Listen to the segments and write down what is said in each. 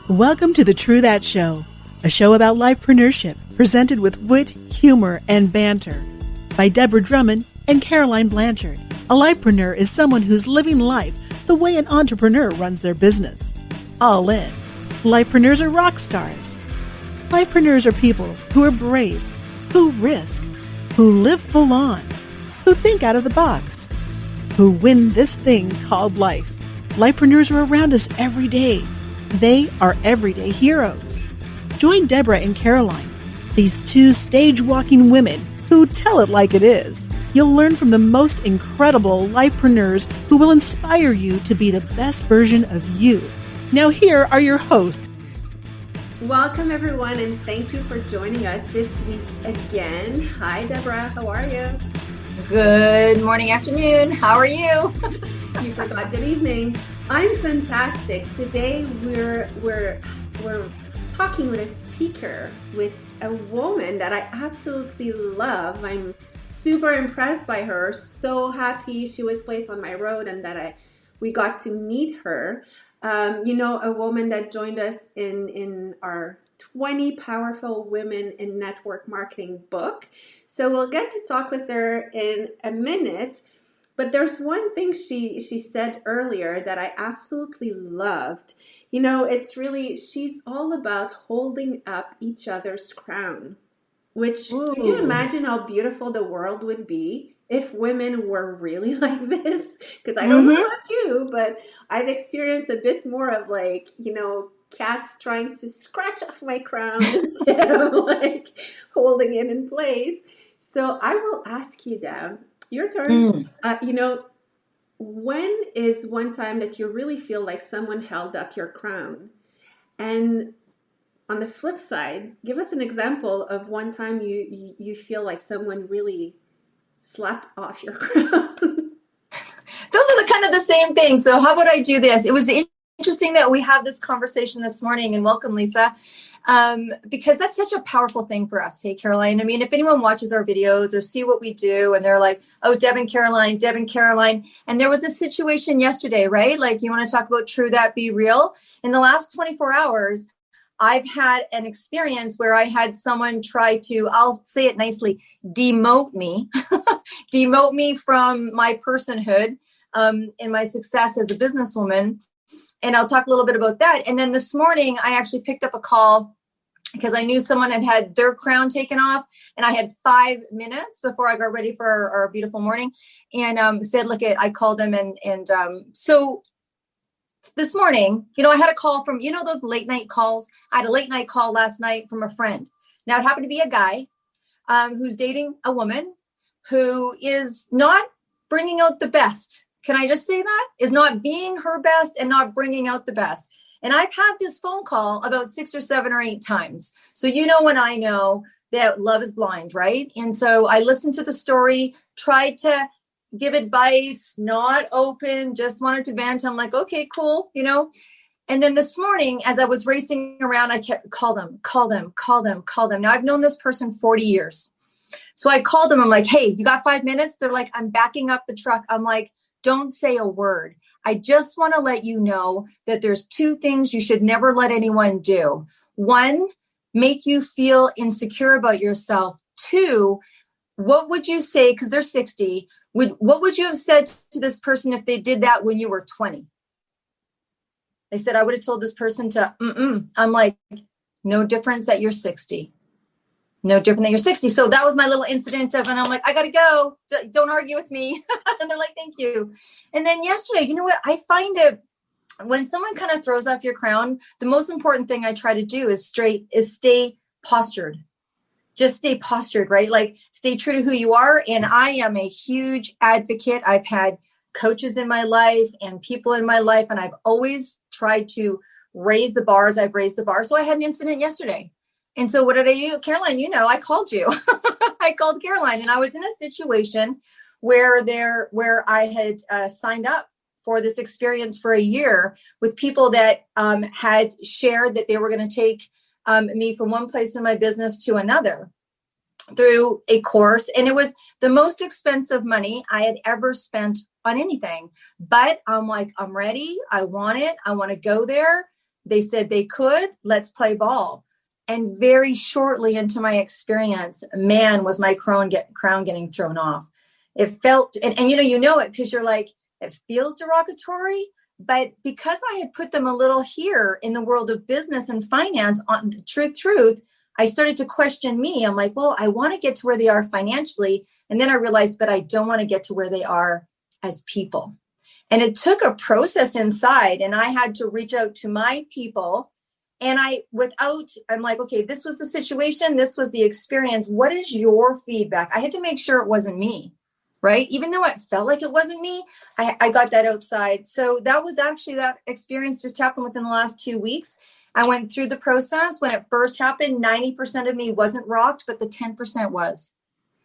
Welcome to the True That Show, a show about lifepreneurship presented with wit, humor, and banter by Deborah Drummond and Caroline Blanchard. A lifepreneur is someone who's living life the way an entrepreneur runs their business. All in. Lifepreneurs are rock stars. Lifepreneurs are people who are brave, who risk, who live full on, who think out of the box, who win this thing called life. Lifepreneurs are around us every day. They are everyday heroes. Join Deborah and Caroline, these two stage-walking women who tell it like it is. You'll learn from the most incredible lifepreneurs who will inspire you to be the best version of you. Now here are your hosts. Welcome everyone, and thank you for joining us this week again. Hi Deborah, how are you? Good morning, afternoon. How are you? You forgot good evening. I'm fantastic. Today we're talking with a speaker, with a woman that I absolutely love. I'm super impressed by her. So happy she was placed on my road and that we got to meet her. A woman that joined us in our 20 Powerful Women in Network Marketing book. So we'll get to talk with her in a minute. But there's one thing she said earlier that I absolutely loved. She's all about holding up each other's crown, which Ooh. Can you imagine how beautiful the world would be if women were really like this? Because I don't know about you, but I've experienced a bit more of cats trying to scratch off my crown instead of holding it in place. So I will ask you, Deb, your turn. When is one time that you really feel like someone held up your crown? And on the flip side, give us an example of one time you feel like someone really slapped off your crown. Those are the same thing. So how about I do this? It was interesting that we have this conversation this morning, and welcome, Lisa, because that's such a powerful thing for us. Hey, Caroline. I mean, if anyone watches our videos or see what we do and they're like, oh, Deb and Caroline. And there was a situation yesterday, right? Like, you want to talk about true that, be real. In the last 24 hours, I've had an experience where I had someone try to, I'll say it nicely, demote me from my personhood and my success as a businesswoman. And I'll talk a little bit about that. And then this morning, I actually picked up a call because I knew someone had their crown taken off, and I had 5 minutes before I got ready for our beautiful morning, and said, look, I called them. And so this morning, I had a call from, those late night calls. I had a late night call last night from a friend. Now, it happened to be a guy who's dating a woman who is not bringing out the best. Can I just say that? Is not being her best and not bringing out the best. And I've had this phone call about 6 or 7 or 8 times. So when I know that love is blind, right? And so I listened to the story, tried to give advice, not open, just wanted to vent. I'm like, okay, cool, And then this morning, as I was racing around, I kept call them. Now I've known this person 40 years. So I called them. I'm like, hey, you got 5 minutes? They're like, I'm backing up the truck. I'm like, don't say a word. I just want to let you know that there's 2 things you should never let anyone do. 1, make you feel insecure about yourself. 2, what would you say, because they're 60, what would you have said to this person if they did that when you were 20? They said, I would have told this person to, I'm like, no difference that you're 60. No different than you're 60. So that was my little incident and I'm like, I got to go. Don't argue with me. And they're like, thank you. And then yesterday, you know what? I find it when someone kind of throws off your crown, the most important thing I try to do is stay postured. Just stay postured, right? Like, stay true to who you are. And I am a huge advocate. I've had coaches in my life and people in my life, and I've always tried to raise the bars. I've raised the bar. So I had an incident yesterday. And so what did I do? Caroline, I called you. I called Caroline, and I was in a situation where I had signed up for this experience for a year with people that had shared that they were going to take me from one place in my business to another through a course. And it was the most expensive money I had ever spent on anything. But I'm like, I'm ready. I want it. I want to go there. They said they could, let's play ball. And very shortly into my experience, man, was my crown getting thrown off. It felt, and you know it because you're like, it feels derogatory. But because I had put them a little here in the world of business and finance, on truth, I started to question me. I'm like, well, I want to get to where they are financially. And then I realized, but I don't want to get to where they are as people. And it took a process inside, and I had to reach out to my people. And I'm like, okay, this was the situation. This was the experience. What is your feedback? I had to make sure it wasn't me. Right? Even though it felt like it wasn't me, I got that outside. So that was actually, that experience just happened within the last 2 weeks. I went through the process. When it first happened, 90% of me wasn't rocked, but the 10% was.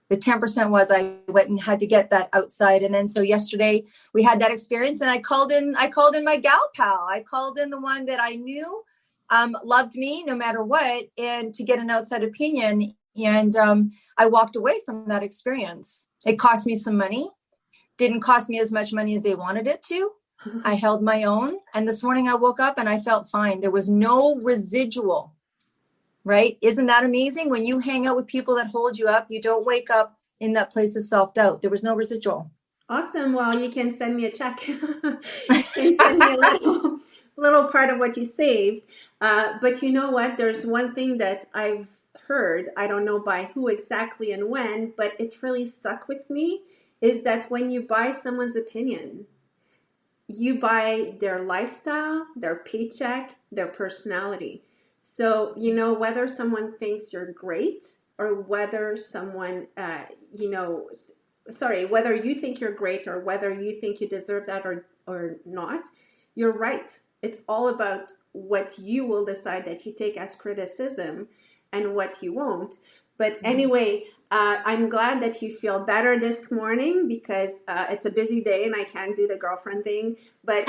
The 10% was, I went and had to get that outside. And then so yesterday we had that experience, and I called in my gal pal. I called in the one that I knew loved me no matter what, and to get an outside opinion. And I walked away from that experience. It cost me some money. Didn't cost me as much money as they wanted it to. I held my own. And this morning I woke up and I felt fine. There was no residual, right? Isn't that amazing? When you hang out with people that hold you up, you don't wake up in that place of self-doubt. There was no residual. Awesome. Well, you can send me a check. You can send me a little part of what you saved. But you know what? There's one thing that I've heard, I don't know by who exactly and when, but it really stuck with me, is that when you buy someone's opinion, you buy their lifestyle, their paycheck, their personality. So, whether someone thinks you're great, or whether someone, whether you think you're great, or whether you think you deserve that or not, you're right. It's all about what you will decide that you take as criticism and what you won't. But anyway, I'm glad that you feel better this morning, because it's a busy day and I can't do the girlfriend thing. But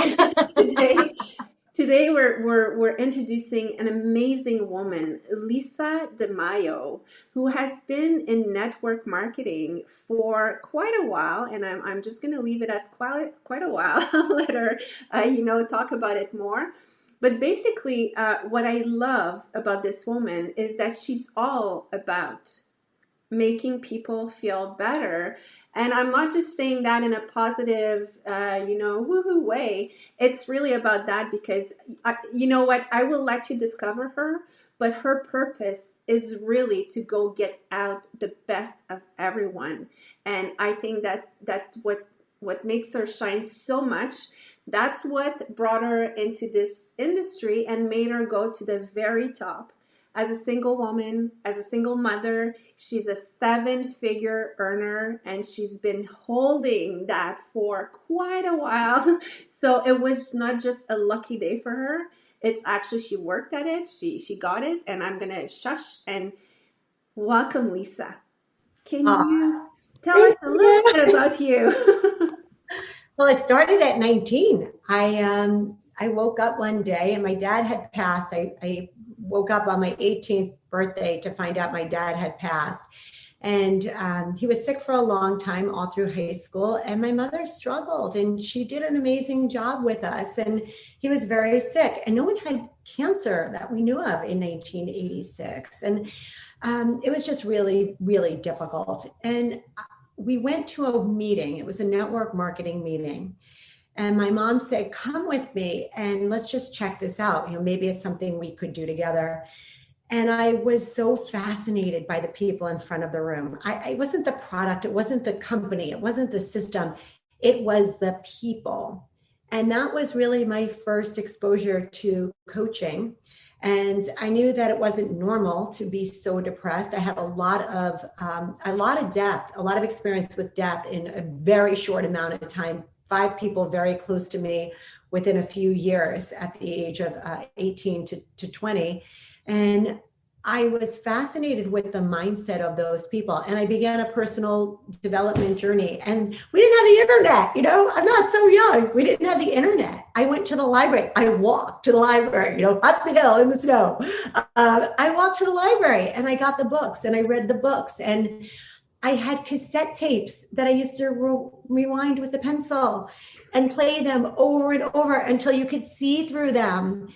today we're introducing an amazing woman, Lisa DeMayo, who has been in network marketing for quite a while. And I'm just going to leave it at quite a while. I'll let her, talk about it more. But basically, what I love about this woman is that she's all about making people feel better. And I'm not just saying that in a positive, woohoo way. It's really about that, because, you know what, I will let you discover her, but her purpose is really to go get out the best of everyone. And I think that's what makes her shine so much. That's what brought her into this industry and made her go to the very top. As a single woman, as a single mother, she's a 7-figure earner, and she's been holding that for quite a while. So it was not just a lucky day for her. It's actually, she worked at it. She got it. And I'm going to shush and welcome Lisa. Can you tell us a little bit about you? Well, it started at 19. I woke up one day and my dad had passed. I woke up on my 18th birthday to find out my dad had passed. And he was sick for a long time, all through high school. And my mother struggled, and she did an amazing job with us. And he was very sick, and no one had cancer that we knew of in 1986. And it was just really, really difficult. And we went to a meeting. It was a network marketing meeting. And my mom said, come with me and let's just check this out. Maybe it's something we could do together. And I was so fascinated by the people in front of the room. It wasn't the product. It wasn't the company. It wasn't the system. It was the people. And that was really my first exposure to coaching. And I knew that it wasn't normal to be so depressed. I had a lot of death, a lot of experience with death in a very short amount of time. 5 people very close to me within a few years at the age of 18 to 20. And I was fascinated with the mindset of those people. And I began a personal development journey. And we didn't have the internet, I'm not so young. We didn't have the internet. I went to the library. I walked to the library, up the hill in the snow. I walked to the library and I got the books and I read the books. And I had cassette tapes that I used to rewind with the pencil and play them over and over until you could see through them.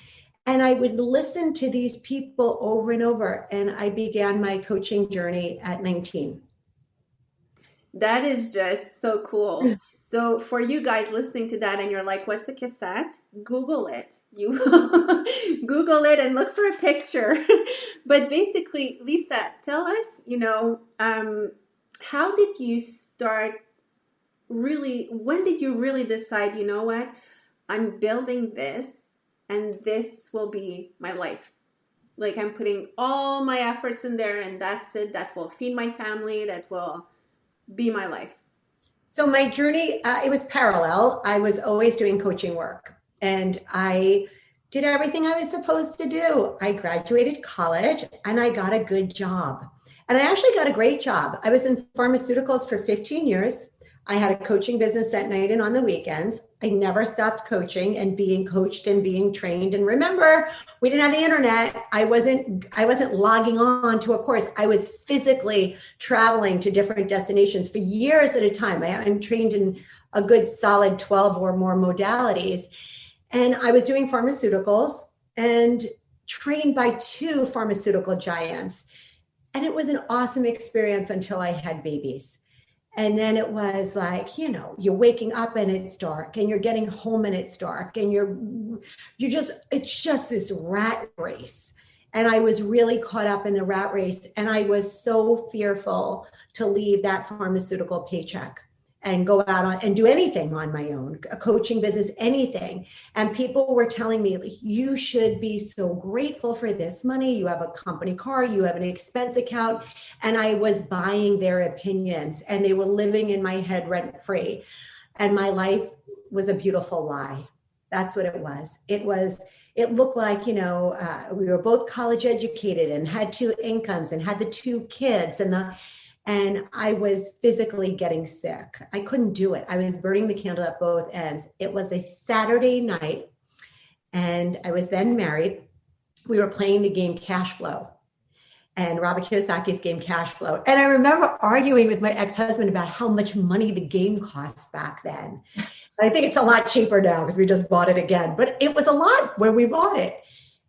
And I would listen to these people over and over. And I began my coaching journey at 19. That is just so cool. So for you guys listening to that and you're like, what's a cassette? Google it. You Google it and look for a picture. But basically, Lisa, tell us, how did you start when did you really decide, you know what, I'm building this and this will be my life? Like I'm putting all my efforts in there and that's it. That will feed my family. That will be my life. So my journey, it was parallel. I was always doing coaching work and I did everything I was supposed to do. I graduated college and I got a good job. And I actually got a great job. I was in pharmaceuticals for 15 years. I had a coaching business at night and on the weekends. I never stopped coaching and being coached and being trained. And remember, we didn't have the internet. I wasn't logging on to a course. I was physically traveling to different destinations for years at a time. I'm trained in a good solid 12 or more modalities. And I was doing pharmaceuticals and trained by 2 pharmaceutical giants. And it was an awesome experience until I had babies. And then it was like, you're waking up and it's dark and you're getting home and it's dark and it's just this rat race. And I was really caught up in the rat race. And I was so fearful to leave that pharmaceutical paycheck and go out and do anything on my own, a coaching business, anything. And people were telling me, like, you should be so grateful for this money. You have a company car, you have an expense account. And I was buying their opinions and they were living in my head rent free. And my life was a beautiful lie. That's what it was. It looked like, we were both college educated and had 2 incomes and had the 2 kids and I was physically getting sick. I couldn't do it. I was burning the candle at both ends. It was a Saturday night and I was then married. We were playing the game Cash Flow and Robert Kiyosaki's game Cash Flow. And I remember arguing with my ex-husband about how much money the game cost back then. I think it's a lot cheaper now because we just bought it again, but it was a lot when we bought it.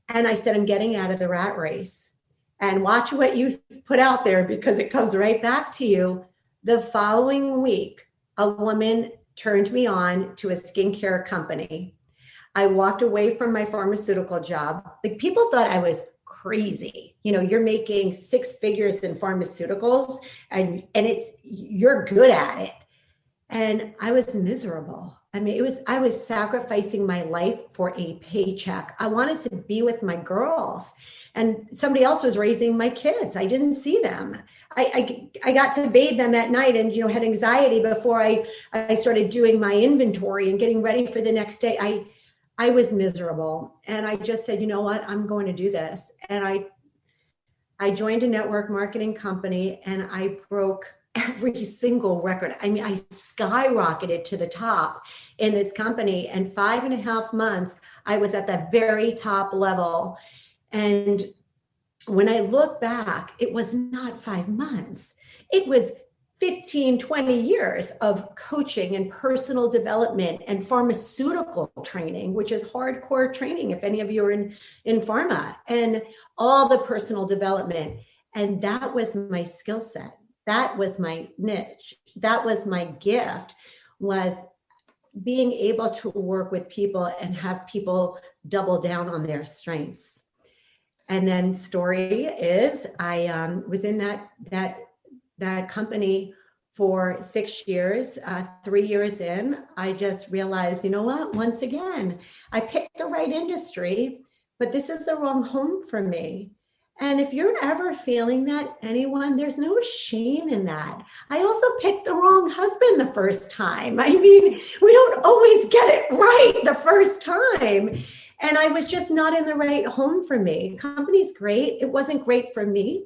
And I said, I'm getting out of the rat race. And watch what you put out there because it comes right back to you. The following week, a woman turned me on to a skincare company. I walked away from my pharmaceutical job. Like, people thought I was crazy. You're making 6 figures in pharmaceuticals and you're good at it. And I was miserable. I mean, I was sacrificing my life for a paycheck. I wanted to be with my girls. And somebody else was raising my kids. I didn't see them. I got to bathe them at night and, had anxiety before I started doing my inventory and getting ready for the next day. I was miserable. And I just said, you know what, I'm going to do this. And I joined a network marketing company and I broke every single record. I mean, I skyrocketed to the top in this company. And 5.5 months, I was at the very top level. And when I look back, it was not 5 months. It was 15, 20 years of coaching and personal development and pharmaceutical training, which is hardcore training, if any of you are in pharma, and all the personal development. And that was my skill set. That was my niche. That was my gift, was being able to work with people and have people double down on their strengths. And then story is I was in that company for 6 years. 3 years in, I just realized, you know what? Once again, I picked the right industry, but this is the wrong home for me. And if you're ever feeling that, anyone, there's no shame in that. I also picked the wrong husband the first time. I mean, we don't always get it right the first time. And I was just not in the right home for me. Company's great. It wasn't great for me.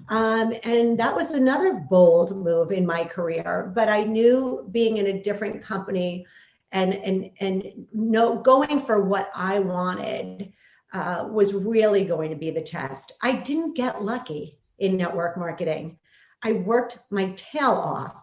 And that was another bold move in my career. But I knew being in a different company and going for what I wanted was really going to be the test. I didn't get lucky in network marketing. I worked my tail off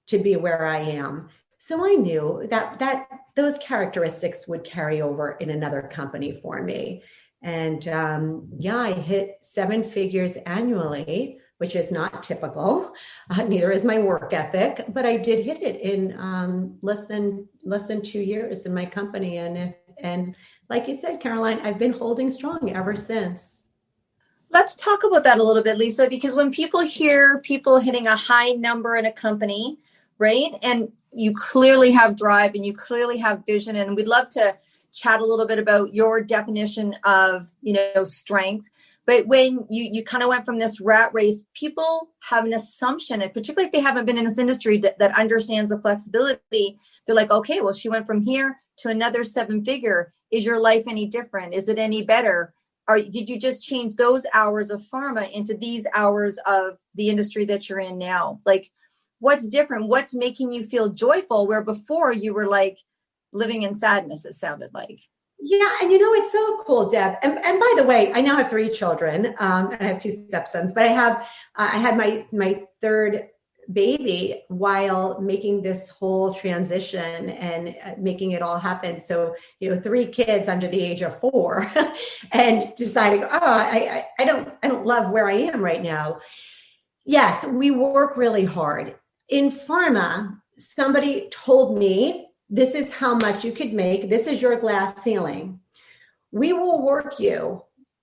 to be where I am. So I knew that those characteristics would carry over in another company for me. And I hit 7 figures annually, which is not typical. Neither is my work ethic, but I did hit it in less than 2 years in my company. And like you said, Caroline, I've been holding strong ever since. Let's talk about that a little bit, Lisa, because when people hear people hitting a high number in a company, right? And you clearly have drive and you clearly have vision. And we'd love to chat a little bit about your definition of, strength. But when you kind of went from this rat race, people have an assumption, and particularly if they haven't been in this industry that understands the flexibility, they're like, okay, well, she went from here to another 7-figure. Is your life any different? Is it any better? Did you just change those hours of pharma into these hours of the industry that you're in now? Like, what's different? What's making you feel joyful where before you were like living in sadness, it sounded like? Yeah. And it's so cool, Deb. And by the way, I now have 3 children, and I have 2 stepsons, but I had my third baby while making this whole transition and making it all happen. So, 3 kids under the age of 4 and deciding, I don't love where I am right now. Yes, we work really hard. In pharma, somebody told me, this is how much you could make. This is your glass ceiling. We will work you.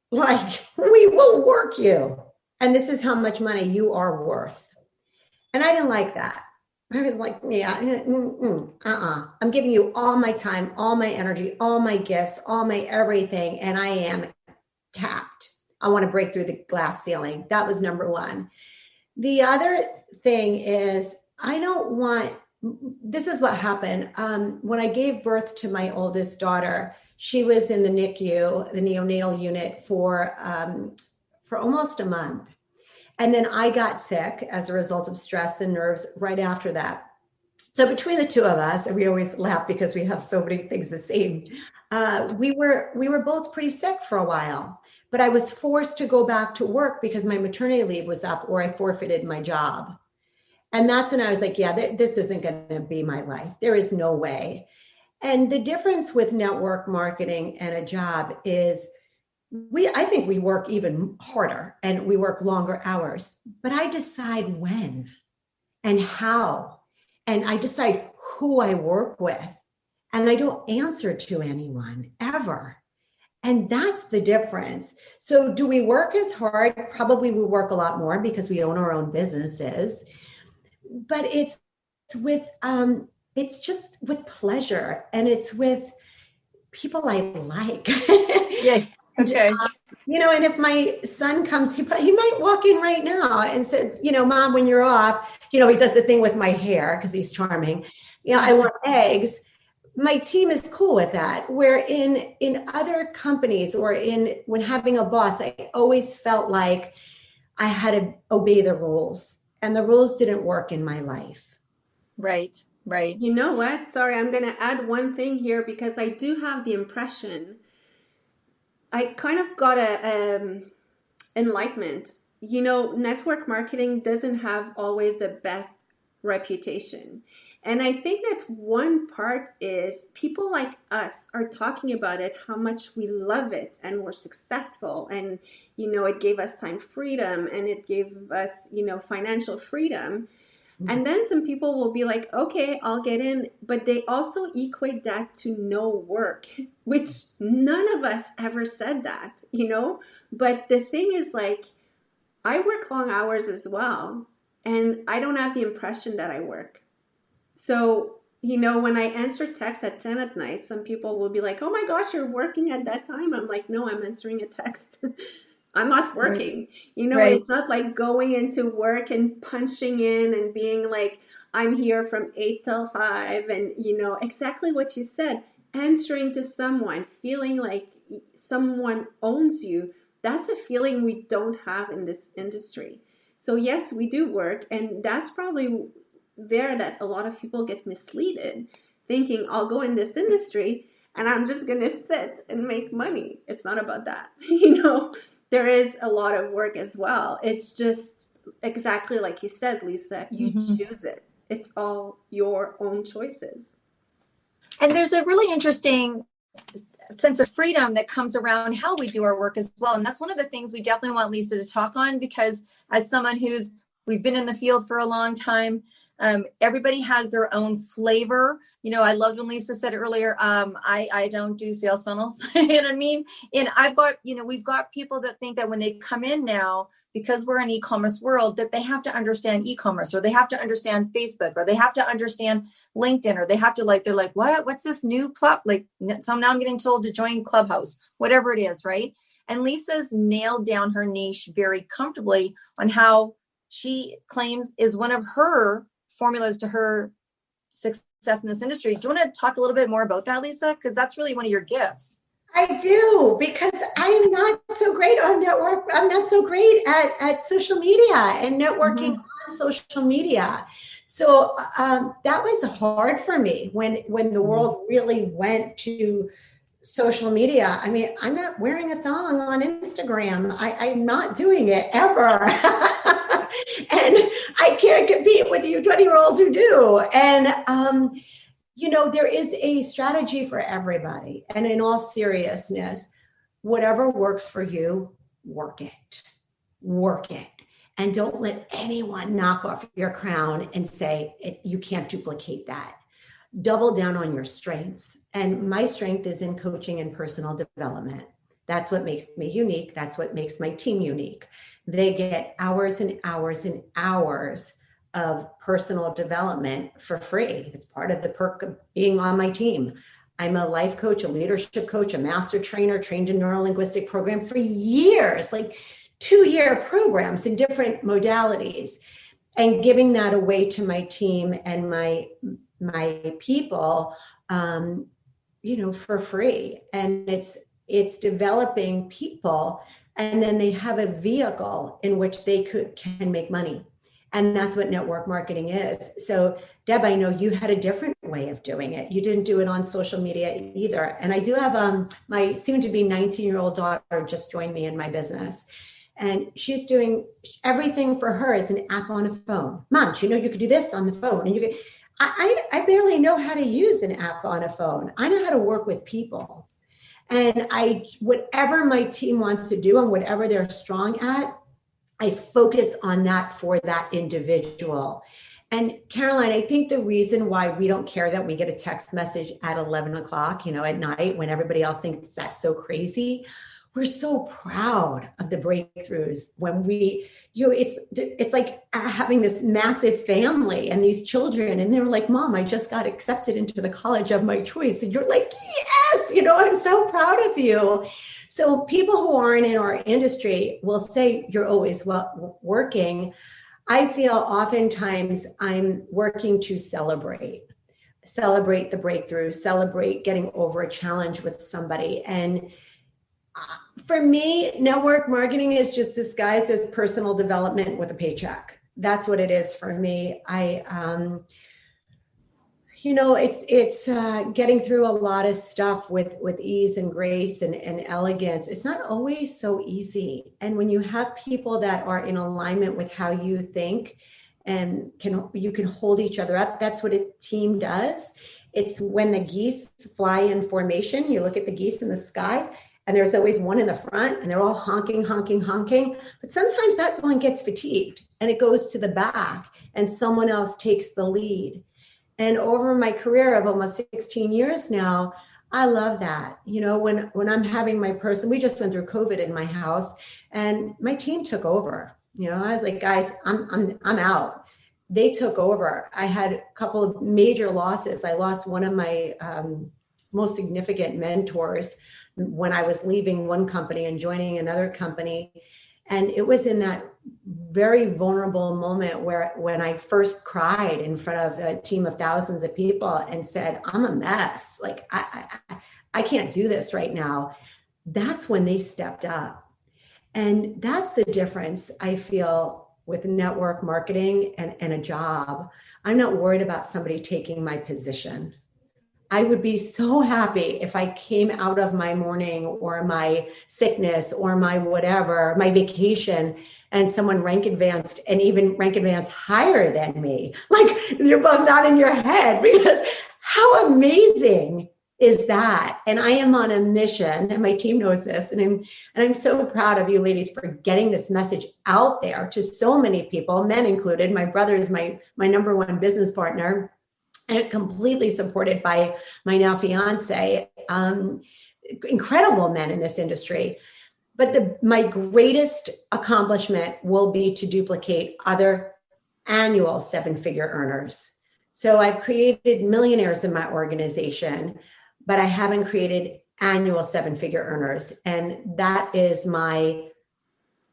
We will work you. And this is how much money you are worth. And I didn't like that. I was like, I'm giving you all my time, all my energy, all my gifts, all my everything. And I am capped. I want to break through the glass ceiling. That was number 1. The other thing is, this is what happened. When I gave birth to my oldest daughter, she was in the NICU, the neonatal unit, for almost a month. And then I got sick as a result of stress and nerves right after that. So between the 2 of us, and we always laugh because we have so many things the same, we were both pretty sick for a while. But I was forced to go back to work because my maternity leave was up, or I forfeited my job. And that's when I was like, this isn't going to be my life. There is no way. And the difference with network marketing and a job is I think we work even harder and we work longer hours, but I decide when and how, and I decide who I work with, and I don't answer to anyone ever. And that's the difference. So do we work as hard? Probably we work a lot more because we own our own businesses. But it's just with pleasure, and it's with people I like. Yeah. Okay. And if my son comes, he might walk in right now and say, Mom, when you're off, he does the thing with my hair because he's charming. I want eggs. My team is cool with that. Where in other companies or when having a boss, I always felt like I had to obey the rules. And the rules didn't work in my life. Right. You know what? Sorry, I'm going to add one thing here because I do have the impression, I kind of got a enlightenment. Network marketing doesn't have always the best reputation. And I think that one part is people like us are talking about it, how much we love it and we're successful. And, it gave us time freedom and it gave us, financial freedom. Mm-hmm. And then some people will be like, okay, I'll get in. But they also equate that to no work, which none of us ever said that, But the thing is, like, I work long hours as well. And I don't have the impression that I work. So, when I answer texts at 10 at night, some people will be like, oh my gosh, you're working at that time. I'm like, no, I'm answering a text. I'm not working. Right. It's not like going into work and punching in and being like, I'm here from 8 till 5. And, exactly what you said, answering to someone, feeling like someone owns you. That's a feeling we don't have in this industry. So yes, we do work. And that's probably there that a lot of people get misleaded, thinking I'll go in this industry and I'm just going to sit and make money. It's not about that. There is a lot of work as well. It's just exactly like you said, Lisa, you choose it. It's all your own choices. And there's a really interesting sense of freedom that comes around how we do our work as well. And that's one of the things we definitely want Lisa to talk on, because as someone we've been in the field for a long time, everybody has their own flavor. You know, I loved when Lisa said earlier, I don't do sales funnels. You know what I mean? And we've got people that think that when they come in now, because we're in e-commerce world, that they have to understand e-commerce, or they have to understand Facebook, or they have to understand LinkedIn, or they have to they're like, what's this new platform? So now I'm getting told to join Clubhouse, whatever it is, right? And Lisa's nailed down her niche very comfortably on how she claims is one of her formulas to her success in this industry. Do you want to talk a little bit more about that, Lisa? Because that's really one of your gifts. I do, because I'm not so great on network. I'm not so great at social media and networking on social media. So that was hard for me when the world really went to social media. I mean, I'm not wearing a thong on Instagram. I'm not doing it ever. And I can't compete with you 20-year-olds who do. And, there is a strategy for everybody. And in all seriousness, whatever works for you, work it. And don't let anyone knock off your crown and say, you can't duplicate that. Double down on your strengths. And my strength is in coaching and personal development. That's what makes me unique. That's what makes my team unique. They get hours and hours and hours of personal development for free. It's part of the perk of being on my team. I'm a life coach, a leadership coach, a master trainer, trained in Neurolinguistic Programming for years, 2-year programs in different modalities, and giving that away to my team and my people, for free. And it's developing people, and then they have a vehicle in which they can make money. And that's what network marketing is. So Deb, I know you had a different way of doing it. You didn't do it on social media either. And I do have my soon to be 19-year-old daughter just joined me in my business. And she's doing everything for her is an app on a phone. Mom, you could do this on the phone. And you could, I barely know how to use an app on a phone. I know how to work with people. And whatever my team wants to do and whatever they're strong at, I focus on that for that individual. And Caroline, I think the reason why we don't care that we get a text message at 11 o'clock, at night when everybody else thinks that's so crazy, we're so proud of the breakthroughs when we, it's like having this massive family and these children, and they're like, Mom, I just got accepted into the college of my choice. And you're like, yes, I'm so proud of you. So people who aren't in our industry will say you're always working. I feel oftentimes I'm working to celebrate the breakthrough, celebrate getting over a challenge with somebody. And for me, network marketing is just disguised as personal development with a paycheck. That's what it is for me. It's getting through a lot of stuff with ease and grace and elegance. It's not always so easy. And when you have people that are in alignment with how you think and you can hold each other up, that's what a team does. It's when the geese fly in formation, you look at the geese in the sky, and there's always one in the front, and they're all honking. But sometimes that one gets fatigued, and it goes to the back, and someone else takes the lead. And over my career of almost 16 years now, I love that. When I'm having we just went through COVID in my house, and my team took over. I was like, guys, I'm out. They took over. I had a couple of major losses. I lost one of my most significant mentors when I was leaving one company and joining another company. And it was in that very vulnerable moment when I first cried in front of a team of thousands of people and said, I'm a mess. Like, I can't do this right now. That's when they stepped up. And that's the difference I feel with network marketing and a job. I'm not worried about somebody taking my position. I would be so happy if I came out of my morning or my sickness or my whatever, my vacation, and someone rank advanced and even rank advanced higher than me. Like, you're both not in your head, because how amazing is that. And I am on a mission, and my team knows this. And I'm so proud of you ladies for getting this message out there to so many people, men included. My brother is my number one business partner, and completely supported by my now fiance, incredible men in this industry. But my greatest accomplishment will be to duplicate other annual 7-figure earners. So I've created millionaires in my organization, but I haven't created annual 7-figure earners. And that is my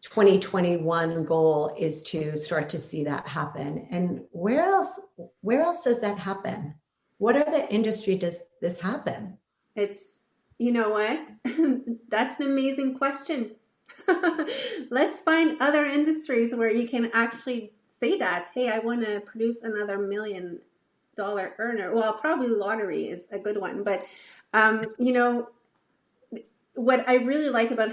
2021 goal, is to start to see that happen. And where else does that happen? What other industry does this happen? You know what? That's an amazing question. Let's find other industries where you can actually say that, hey, I want to produce another $1 million earner. Well, probably lottery is a good one. But, what I really like about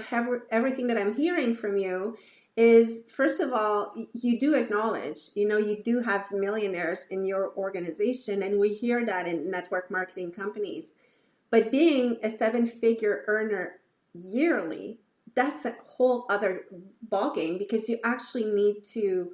everything that I'm hearing from you is, first of all, you do acknowledge, you do have millionaires in your organization, and we hear that in network marketing companies. But being a 7-figure earner yearly, that's a whole other ballgame, because you actually need to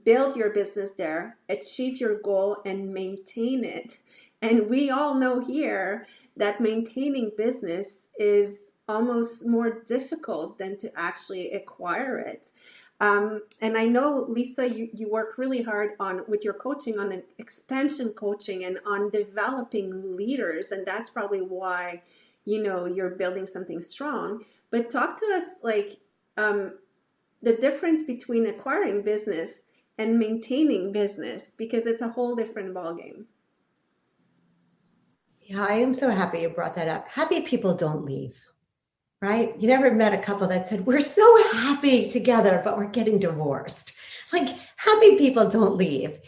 build your business there, achieve your goal, and maintain it. And we all know here that maintaining business is almost more difficult than to actually acquire it. And I know, Lisa, you work really hard with your coaching on an expansion coaching and on developing leaders. And that's probably why, you're building something strong. But talk to us the difference between acquiring business and maintaining business, because it's a whole different ballgame. Yeah, I am so happy you brought that up. Happy people don't leave, right? You never met a couple that said, we're so happy together, but we're getting divorced. Happy people don't leave.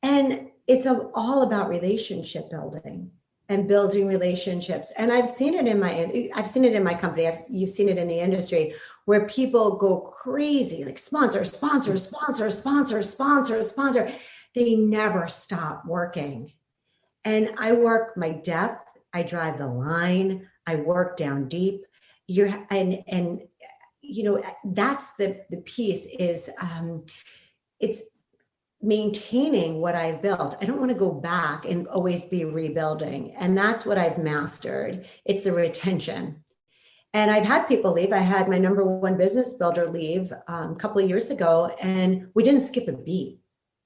And it's all about relationship building and building relationships. And I've seen it in my company. You've seen it in the industry, where people go crazy, like sponsor. They never stop working. And I work my depth. I drive the line. I work down deep. That's the piece is, it's maintaining what I've built. I don't want to go back and always be rebuilding. And that's what I've mastered. It's the retention. And I've had people leave. I had my number one business builder leave a couple of years ago, and we didn't skip a beat,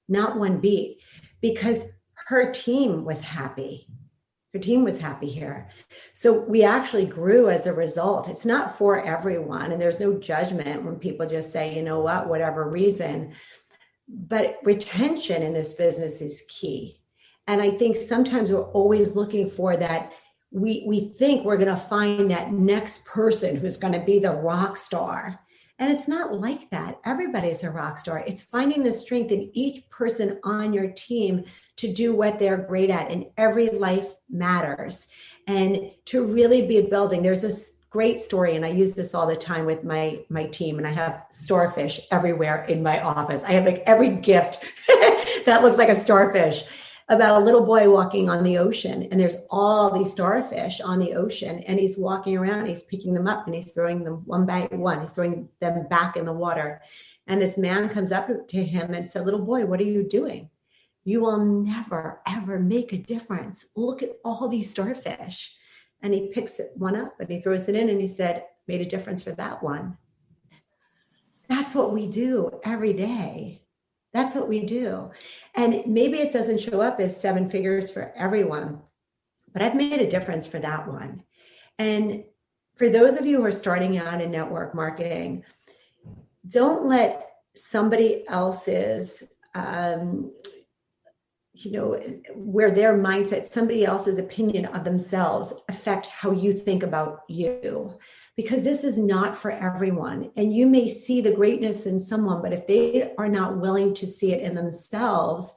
not one beat, because her team was happy. Her team was happy here. So we actually grew as a result. It's not for everyone, and there's no judgment when people just say, you know what, whatever reason. But retention in this business is key. And I think sometimes we're always looking for that. We think we're going to find that next person who's going to be the rock star. And it's not like that. Everybody's a rock star. It's finding the strength in each person on your team to do what they're great at. And every life matters. And to really be building, there's this great story, and I use this all the time with my team, and I have starfish everywhere in my office. I have every gift that looks like a starfish, about a little boy walking on the ocean, and there's all these starfish on the ocean, and he's walking around, he's picking them up, and he's throwing them one by one, he's throwing them back in the water. And this man comes up to him and said, little boy, what are you doing? You will never, ever make a difference. Look at all these starfish. And he picks one up and he throws it in, and he said, made a difference for that one. That's what we do every day. That's what we do. And maybe it doesn't show up as 7 figures for everyone, but I've made a difference for that one. And for those of you who are starting out in network marketing, don't let somebody else's where their mindset, somebody else's opinion of themselves affect how you think about you, because this is not for everyone. And you may see the greatness in someone, but if they are not willing to see it in themselves,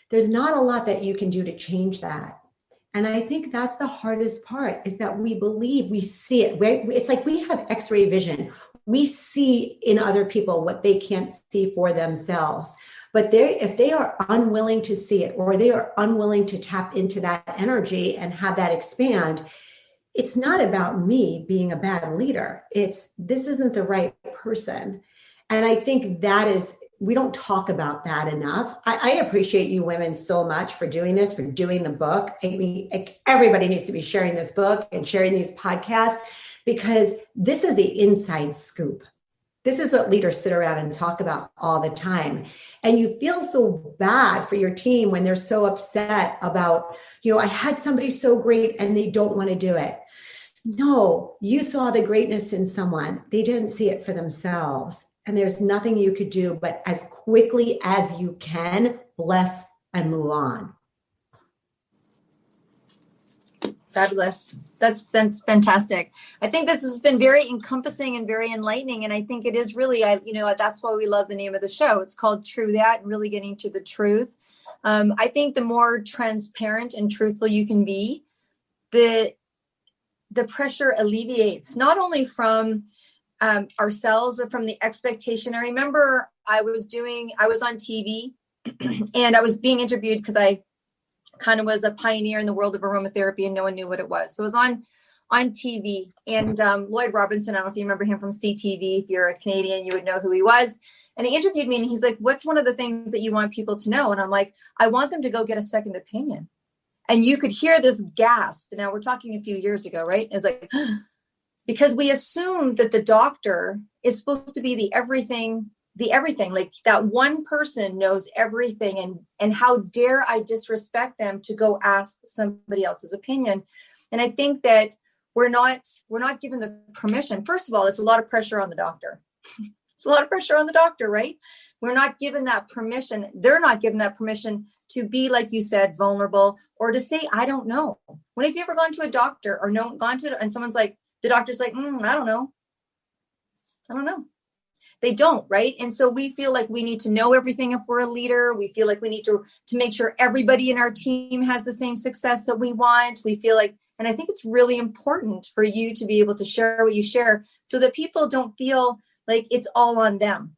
there's not a lot that you can do to change that. And I think that's the hardest part, is that we believe we see it. It's like we have X-ray vision. We see in other people what they can't see for themselves. But if they are unwilling to see it, or they are unwilling to tap into that energy and have that expand, it's not about me being a bad leader. This isn't the right person. And I think we don't talk about that enough. I appreciate you women so much for doing this, for doing the book. I mean, everybody needs to be sharing this book and sharing these podcasts, because this is the inside scoop. This is what leaders sit around and talk about all the time. And you feel so bad for your team when they're so upset about, I had somebody so great and they don't want to do it. No, you saw the greatness in someone. They didn't see it for themselves. And there's nothing you could do but as quickly as you can, bless and move on. Fabulous. That's fantastic. I think this has been very encompassing and very enlightening. And I think it is really, that's why we love the name of the show. It's called True That, and really getting to the truth. I think the more transparent and truthful you can be, the pressure alleviates, not only from ourselves, but from the expectation. I remember I was on TV and I was being interviewed because I kind of was a pioneer in the world of aromatherapy and no one knew what it was. So it was on TV, and Lloyd Robinson, I don't know if you remember him from CTV. If you're a Canadian, you would know who he was. And he interviewed me and he's like, what's one of the things that you want people to know? And I'm like, I want them to go get a second opinion. And you could hear this gasp. Now we're talking a few years ago, right? It was like, because we assumed that the doctor is supposed to be the everything, like that one person knows everything, and how dare I disrespect them to go ask somebody else's opinion. And I think that we're not given the permission. First of all, it's a lot of pressure on the doctor. It's a lot of pressure on the doctor, right? We're not given that permission. They're not given that permission to be, like you said, vulnerable, or to say, I don't know. When have you ever gone to a doctor or gone to it and someone's like, the doctor's like, I don't know. They don't, right? And so we feel like we need to know everything if we're a leader. We feel like we need to make sure everybody in our team has the same success that we want. We feel like, and I think it's really important for you to be able to share what you share so that people don't feel like it's all on them.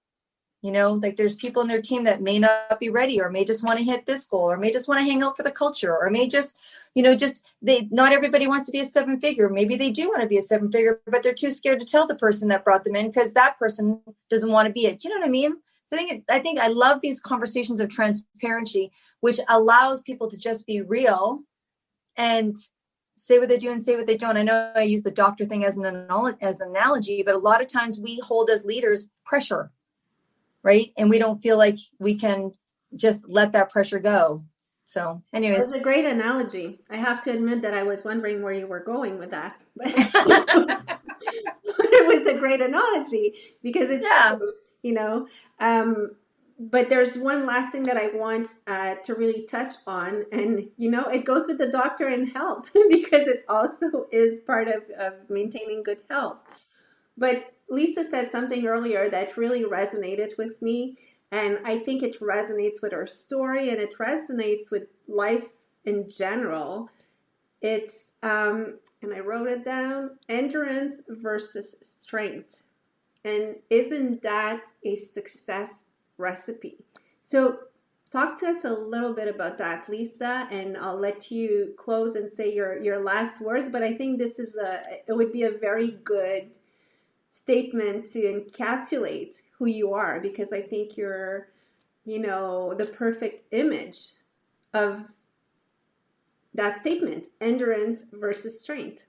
Like there's people in their team that may not be ready, or may just want to hit this goal, or may just want to hang out for the culture, or may just, not everybody wants to be a 7-figure. Maybe they do want to be a 7-figure, but they're too scared to tell the person that brought them in because that person doesn't want to be it. Do you know what I mean? So I think I love these conversations of transparency, which allows people to just be real and say what they do and say what they don't. I know I use the doctor thing as an analogy, but a lot of times we hold as leaders pressure, right? And we don't feel like we can just let that pressure go. So anyways. That's a great analogy. I have to admit that I was wondering where you were going with that. But it was a great analogy because it's, but there's one last thing that I want to really touch on. And, it goes with the doctor and health because it also is part of maintaining good health. But Lisa said something earlier that really resonated with me, and I think it resonates with her story, and it resonates with life in general. It's, and I wrote it down, endurance versus strength. And isn't that a success recipe? So talk to us a little bit about that, Lisa, and I'll let you close and say your last words, but I think it would be a very good statement to encapsulate who you are, because I think you're, the perfect image of that statement, endurance versus strength.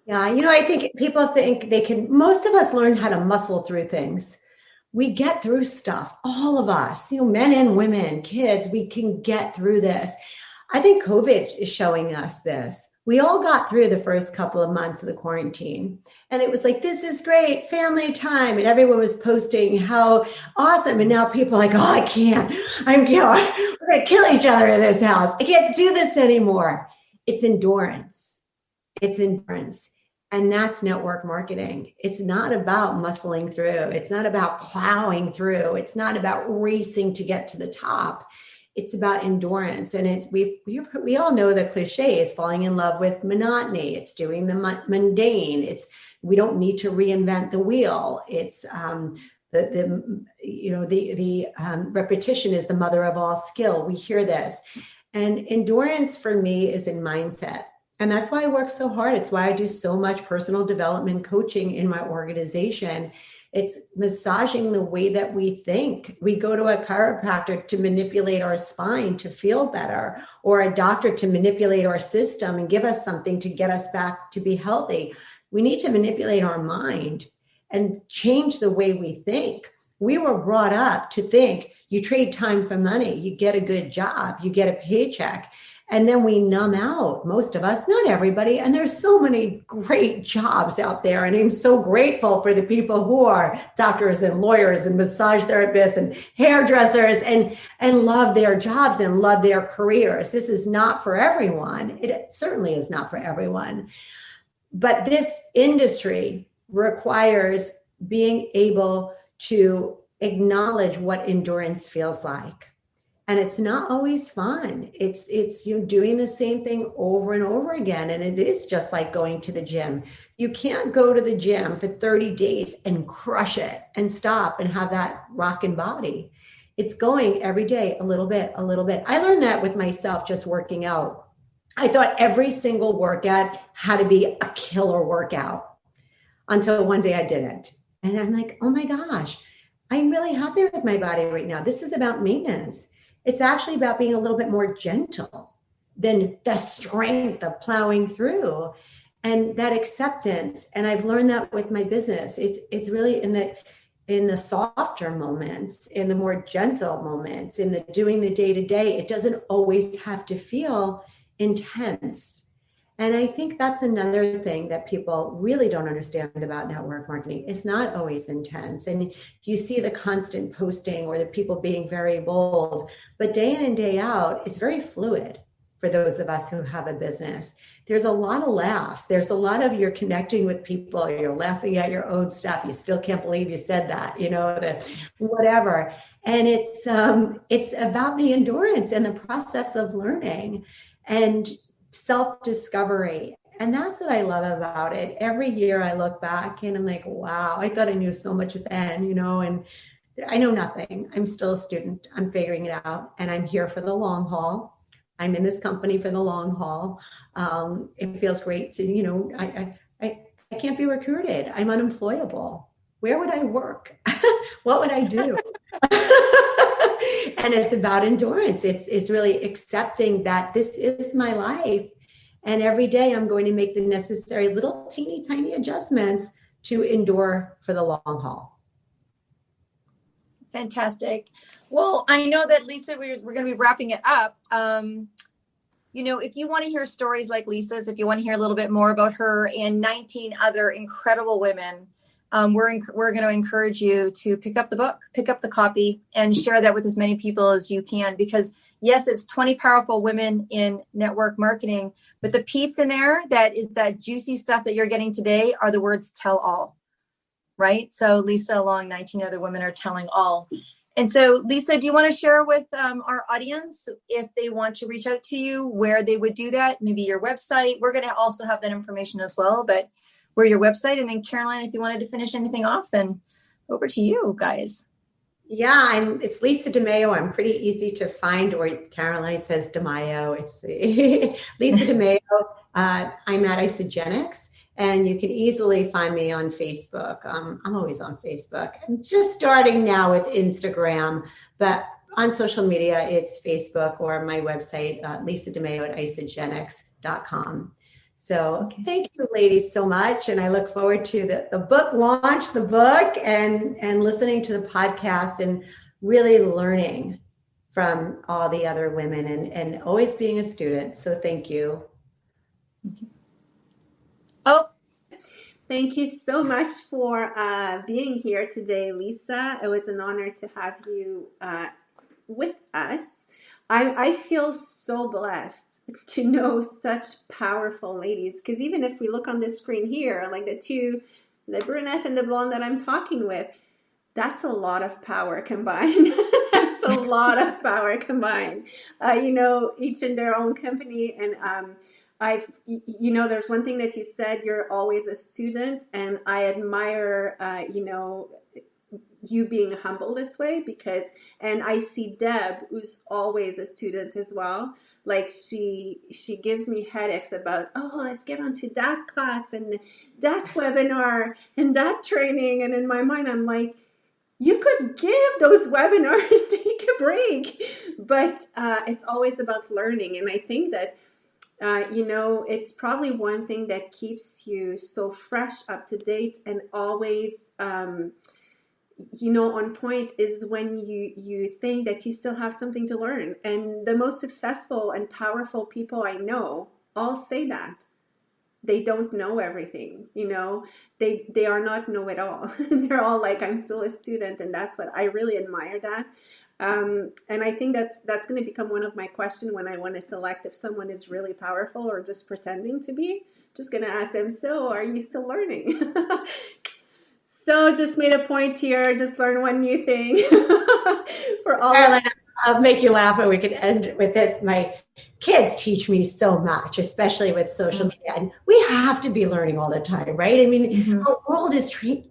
Yeah, I think people think most of us learn how to muscle through things. We get through stuff, all of us, men and women, kids, we can get through this. I think COVID is showing us this. We all got through the first couple of months of the quarantine, and it was like, this is great, family time, and everyone was posting how awesome. And now people are like, oh, I can't. We're going to kill each other in this house. I can't do this anymore. It's endurance. And that's network marketing. It's not about muscling through. It's not about plowing through. It's not about racing to get to the top. It's about endurance. And we all know the cliche is falling in love with monotony. It's doing the mundane. We don't need to reinvent the wheel. It's repetition is the mother of all skill. We hear this. And endurance for me is in mindset. And that's why I work so hard. It's why I do so much personal development coaching in my organization. It's massaging the way that we think. We go to a chiropractor to manipulate our spine to feel better, or a doctor to manipulate our system and give us something to get us back to be healthy. We need to manipulate our mind and change the way we think. We were brought up to think you trade time for money, you get a good job, you get a paycheck. And then we numb out, most of us, not everybody. And there's so many great jobs out there. And I'm so grateful for the people who are doctors and lawyers and massage therapists and hairdressers and love their jobs and love their careers. This is not for everyone. It certainly is not for everyone. But this industry requires being able to acknowledge what endurance feels like. And it's not always fun. It's you doing the same thing over and over again. And it is just like going to the gym. You can't go to the gym for 30 days and crush it and stop and have that rockin' body. It's going every day, a little bit, a little bit. I learned that with myself just working out. I thought every single workout had to be a killer workout until one day I didn't. And I'm like, oh my gosh, I'm really happy with my body right now. This is about maintenance. It's actually about being a little bit more gentle than the strength of plowing through and that acceptance. And I've learned that with my business. It's really in the softer moments, in the more gentle moments, in the doing the day-to-day. It doesn't always have to feel intense. And I think that's another thing that people really don't understand about network marketing. It's not always intense. And you see the constant posting or the people being very bold, but day in and day out, it's very fluid for those of us who have a business. There's a lot of laughs. There's a lot of you're connecting with people. You're laughing at your own stuff. You still can't believe you said that, whatever. And it's about the endurance and the process of learning and self-discovery. And that's what I love about it. Every year I look back and I'm like, wow, I thought I knew so much then, and I know nothing. I'm still a student. I'm figuring it out. And I'm here for the long haul. I'm in this company for the long haul. It feels great to, I can't be recruited. I'm unemployable. Where would I work? What would I do? And it's about endurance. It's really accepting that this is my life. And every day I'm going to make the necessary little teeny tiny adjustments to endure for the long haul. Fantastic. Well, I know that Lisa, we're going to be wrapping it up. If you want to hear stories like Lisa's, if you want to hear a little bit more about her and 19 other incredible women, we're going to encourage you to pick up the book, pick up the copy, and share that with as many people as you can. Because yes, it's 20 powerful women in network marketing, but the piece in there that is that juicy stuff that you're getting today are the words "tell all," right? So Lisa, along 19 other women, are telling all. And so, Lisa, do you want to share with our audience if they want to reach out to you, where they would do that? Maybe your website. We're going to also have that information as well, but where your website, and then Caroline, if you wanted to finish anything off, then over to you guys. Yeah, it's Lisa DeMayo. I'm pretty easy to find, or Caroline says DeMayo. It's Lisa DeMayo. I'm at Isogenics, and you can easily find me on Facebook. I'm always on Facebook. I'm just starting now with Instagram, but on social media, it's Facebook or my website, Lisa DeMayo at isogenics.com. So Thank you, ladies, so much. And I look forward to the book launch, and listening to the podcast and really learning from all the other women and always being a student. So thank you. Oh, thank you so much for being here today, Lisa. It was an honor to have you with us. I feel so blessed to know such powerful ladies, because even if we look on the screen here, like the brunette and the blonde that I'm talking with, that's a lot of power combined. That's a lot of power combined. Each in their own company. And there's one thing that you said, you're always a student, and I admire, you being humble this way, and I see Deb, who's always a student as well. Like she gives me headaches about, oh, let's get onto that class and that webinar and that training. And in my mind, I'm like, you could give those webinars, take a break. But it's always about learning. And I think that, it's probably one thing that keeps you so fresh, up to date, and always, on point is when you think that you still have something to learn. And the most successful and powerful people I know all say that. They don't know everything, they are not know-it-all. They're all like, I'm still a student, and that's what I really admire that. And I think that's going to become one of my questions when I want to select if someone is really powerful or just pretending to be. Just going to ask them, so are you still learning? So just made a point here, just learn one new thing for all. Caroline, I'll make you laugh, and we can end with this. My kids teach me so much, especially with social media, and we have to be learning all the time, right? I mean, our world is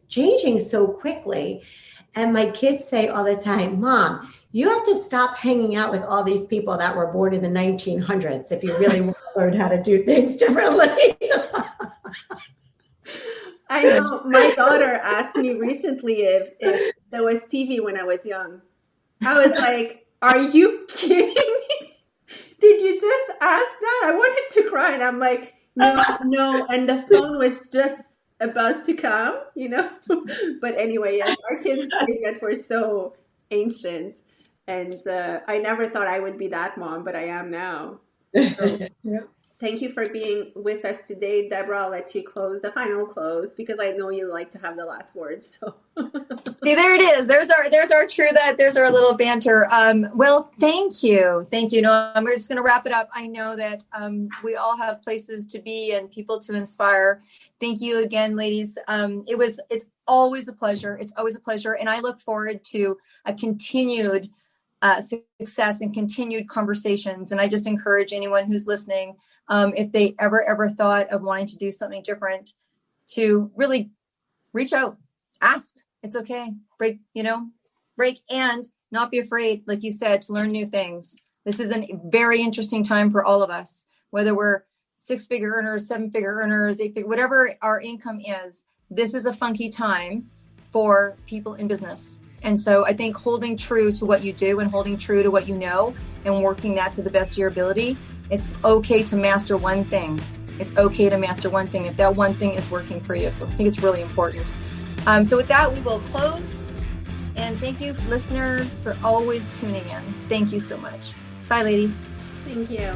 changing so quickly. And my kids say all the time, Mom, you have to stop hanging out with all these people that were born in the 1900s if you really want to learn how to do things differently. I know. My daughter asked me recently if there was TV when I was young. I was like, are you kidding me? Did you just ask that? I wanted to cry. And I'm like, no. And the phone was just about to come, But anyway, yes, our kids think that we're so ancient. And I never thought I would be that mom, but I am now. So, thank you for being with us today, Deborah. I'll let you close the final close because I know you like to have the last word. So see, there it is. There's our true that. There's our little banter. Well, thank you. We're just going to wrap it up. I know that we all have places to be and people to inspire. Thank you again, ladies. It's always a pleasure. It's always a pleasure, and I look forward to a continued success and continued conversations. And I just encourage anyone who's listening, if they ever thought of wanting to do something different, to really reach out, ask. It's okay. Break and not be afraid, like you said, to learn new things. This is a very interesting time for all of us, whether we're 6-figure earners, 7-figure earners, 8-figure, whatever our income is. This is a funky time for people in business. And so I think holding true to what you do and holding true to what you know and working that to the best of your ability, it's okay to master one thing. It's okay to master one thing if that one thing is working for you. I think it's really important. So with that, we will close. And thank you, listeners, for always tuning in. Thank you so much. Bye, ladies. Thank you.